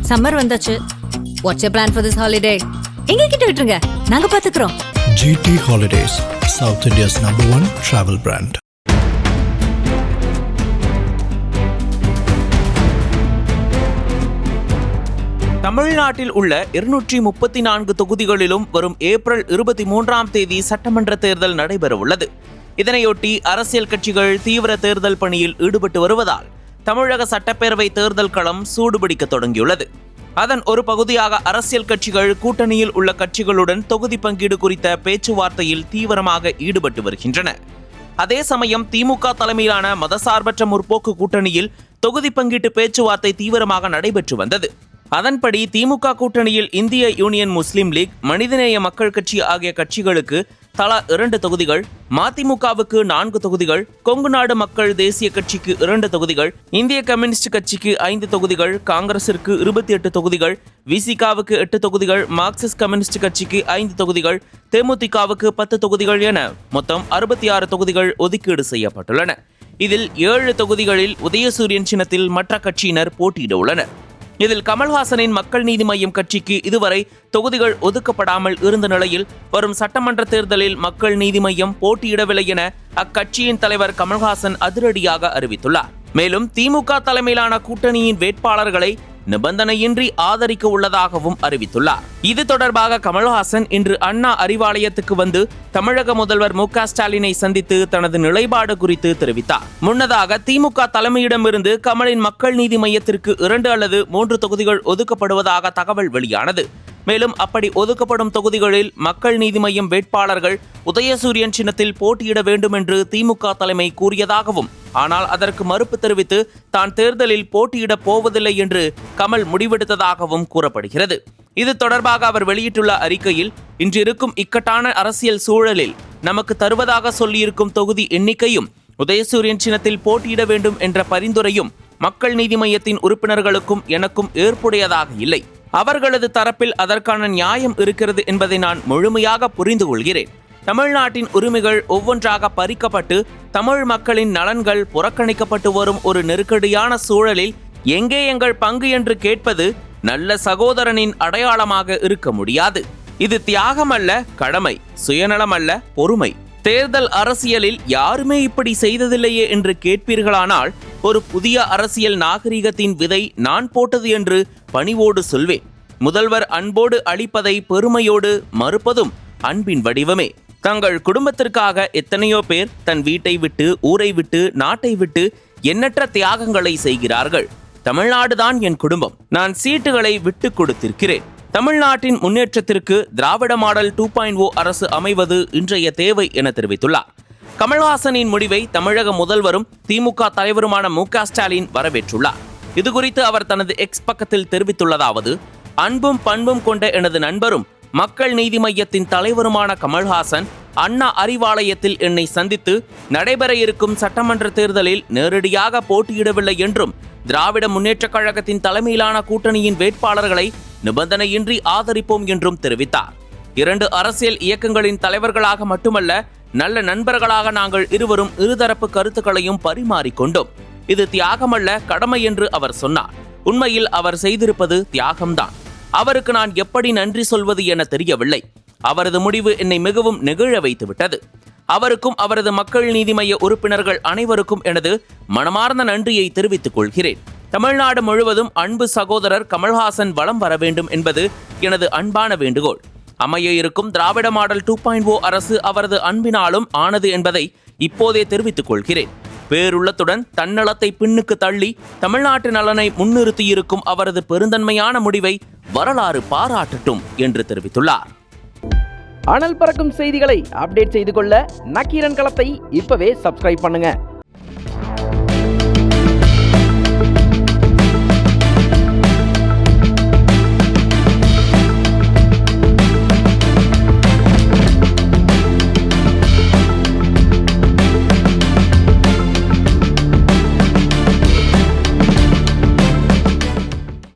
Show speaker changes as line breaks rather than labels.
Summer வந்தாச்சு. What's your plan for this holiday? எங்க கிட்ட விட்டுருங்க, நாங்க பாத்துக்கிறோம்.
GT Holidays, South India's #1 travel brand.
தமிழ்நாட்டில் உள்ள 234 தொகுதிகளிலும் வரும் ஏப்ரல் 23ஆம் தேதி சட்டமன்ற தேர்தல் நடைபெறவுள்ளது. இதனையொட்டி அரசியல் கட்சிகள் தீவிர தேர்தல் பணியில் ஈடுபட்டு வருவதால் தமிழக சட்டப்பேரவை தேர்தல் களம் சூடுபிடிக்க தொடங்கியுள்ளது. அதன் ஒரு பகுதியாக அரசியல் கட்சிகள் கூட்டணியில் உள்ள கட்சிகளுடன் தொகுதி பங்கீடு குறித்த பேச்சுவார்த்தையில் தீவிரமாக ஈடுபட்டு வருகின்றன. அதே சமயம் திமுக தலைமையிலான மதசார்பற்ற முற்போக்கு கூட்டணியில் தொகுதி பங்கீட்டு பேச்சுவார்த்தை தீவிரமாக நடைபெற்று வந்தது. அதன்படி திமுக கூட்டணியில் இந்திய யூனியன் முஸ்லீம் லீக், மனிதநேய மக்கள் கட்சி ஆகிய கட்சிகளுக்கு தலா 2 தொகுதிகள், மதிமுகவுக்கு 4 தொகுதிகள், கொங்கு நாடு மக்கள் தேசிய கட்சிக்கு 2 தொகுதிகள், இந்திய கம்யூனிஸ்ட் கட்சிக்கு 5 தொகுதிகள், காங்கிரசிற்கு 28 தொகுதிகள், விசிகாவுக்கு 8 தொகுதிகள், மார்க்சிஸ்ட் கம்யூனிஸ்ட் கட்சிக்கு 5 தொகுதிகள், தேமுதிகவுக்கு 10 தொகுதிகள் என மொத்தம் 66 தொகுதிகள் ஒதுக்கீடு செய்யப்பட்டுள்ளன. இதில் 7 தொகுதிகளில் உதயசூரியன் சின்னத்தில் மற்ற கட்சியினர் போட்டியிட உள்ளனர். இதில் கமல்ஹாசனின் மக்கள் நீதி மய்யம் கட்சிக்கு இதுவரை தொகுதிகள் ஒதுக்கப்படாமல் இருந்த நிலையில் வரும் சட்டமன்ற தேர்தலில் மக்கள் நீதி மய்யம் போட்டியிடவில்லை என அக்கட்சியின் தலைவர் கமல்ஹாசன் அதிரடியாக அறிவித்துள்ளார். மேலும் திமுக தலைமையிலான கூட்டணியின் வேட்பாளர்களை நிபந்தனையின்றி ஆதரிக்க உள்ளதாகவும் அறிவித்துள்ளார். இது தொடர்பாக கமல்ஹாசன் இன்று அண்ணா அறிவாலயத்துக்கு வந்து தமிழக முதல்வர் மு.க. ஸ்டாலினை சந்தித்து தனது நிலைப்பாடு குறித்து தெரிவித்தார். முன்னதாக திமுக தலைமையிடமிருந்து கமலின் மக்கள் நீதி மய்யத்திற்கு 2 அல்லது 3 தொகுதிகள் ஒதுக்கப்படுவதாக தகவல் வெளியானது. மேலும் அப்படி ஒதுக்கப்படும் தொகுதிகளில் மக்கள் நீதி மய்யம் வேட்பாளர்கள் உதயசூரியன் சின்னத்தில் போட்டியிட வேண்டும் என்று திமுக தலைமை கூறியதாகவும், ஆனால் அதற்கு மறுப்பு தெரிவித்து தான் தேர்தலில் போட்டியிடப் போவதில்லை என்று கமல் முடிவெடுத்ததாகவும் கூறப்படுகிறது. இது தொடர்பாக அவர் வெளியிட்டுள்ள அறிக்கையில், இன்று இருக்கும் இக்கட்டான அரசியல் சூழலில் நமக்கு தருவதாக சொல்லியிருக்கும் தொகுதி எண்ணிக்கையும் உதயசூரியன் சின்னத்தில் போட்டியிட வேண்டும் என்ற பரிந்துரையும் மக்கள் நீதி மய்யத்தின் உறுப்பினர்களுக்கும் எனக்கும் ஏற்புடையதாக இல்லை. அவர்களது தரப்பில் அதற்கான நியாயம் இருக்கிறது என்பதை நான் முழுமையாக புரிந்து கொள்கிறேன். தமிழ்நாட்டின் உரிமைகள் ஒவ்வொன்றாக பறிக்கப்பட்டு தமிழ் மக்களின் நலன்கள் புறக்கணிக்கப்பட்டு வரும் ஒரு நெருக்கடியான சூழலில் எங்கே எங்கள் பங்கு என்று கேட்பது நல்ல சகோதரனின் அடையாளமாக இருக்க முடியாது. இது தியாகம் அல்ல, கடமை, சுயநலம் அல்ல, பொறுமை. தேர்தல் அரசியலில் யாருமே இப்படி செய்ததில்லையே என்று கேட்பீர்களானால், ஒரு புதிய அரசியல் நாகரிகத்தின் விதை நான் போட்டது என்று பணிவோடு சொல்வேன். முதல்வர் அன்போடு அளிப்பதை பெருமையோடு மறுப்பதும் அன்பின் வடிவமே. தங்கள் குடும்பத்திற்காக எத்தனையோ பேர் தன் வீட்டை விட்டு, ஊரை விட்டு, நாட்டை விட்டு எண்ணற்ற தியாகங்களை செய்கிறார்கள். தமிழ்நாடுதான் என் குடும்பம். நான் சீட்டுகளை விட்டு கொடுத்திருக்கிறேன். தமிழ்நாட்டின் முன்னேற்றத்திற்கு திராவிட மாடல் 2.0 அரசு அமைவது இன்றைய தேவை என தெரிவித்துள்ளார். கமல்ஹாசனின் முடிவை தமிழக முதல்வரும் திமுக தலைவருமான மு.க. ஸ்டாலின் வரவேற்றுள்ளார். இதுகுறித்து அவர் தனது எக்ஸ் பக்கத்தில் தெரிவித்துள்ளதாவது, அன்பும் பண்பும் கொண்ட எனது நண்பரும் மக்கள் நீதி மய்யத்தின் தலைவருமான கமல்ஹாசன் அண்ணா அறிவாலயத்தில் என்னை சந்தித்து நடைபெற இருக்கும் சட்டமன்ற தேர்தலில் நேரடியாக போட்டியிடவில்லை என்றும், திராவிட முன்னேற்றக் கழகத்தின் தலைமையிலான கூட்டணியின் வேட்பாளர்களை நிபந்தனையின்றி ஆதரிப்போம் என்றும் தெரிவித்தார். 2 அரசியல் இயக்கங்களின் தலைவர்களாக மட்டுமல்ல, நல்ல நண்பர்களாக நாங்கள் இருவரும் இருதரப்பு கருத்துக்களையும் பரிமாறிக்கொண்டோம். இது தியாகமல்ல, கடமை என்று அவர் சொன்னார். உண்மையில் அவர் செய்திருப்பது தியாகம்தான். அவருக்கு நான் எப்படி நன்றி சொல்வது என தெரியவில்லை. அவரது முடிவு என்னை மிகவும் நெகிழ வைத்துவிட்டது. அவருக்கும் அவரது மக்கள் நீதி மய்ய உறுப்பினர்கள் அனைவருக்கும் எனது மனமார்ந்த நன்றியை தெரிவித்துக் கொள்கிறேன். தமிழ்நாடு முழுவதும் அன்பு சகோதரர் கமல்ஹாசன் வலம் வர வேண்டும் என்பது எனது அன்பான வேண்டுகோள். அமைய இருக்கும் திராவிட மாடல் 2.0 அரசு அவரது அன்பினாலும் ஆனது என்பதை இப்போதே தெரிவித்துக் கொள்கிறேன். பேருள்ளத்துடன் தன்னலத்தை பின்னுக்கு தள்ளி தமிழ்நாட்டு நலனை முன்னிறுத்தியிருக்கும் அவரது பெருந்தன்மையான முடிவை வரலாறு பாராட்டட்டும் என்று தெரிவித்துள்ளார்.
அனல் பறக்கும் செய்திகளை அப்டேட் செய்து கொள்ள நக்கீரன் களத்தை இப்பவே சப்ஸ்கிரைப் பண்ணுங்க.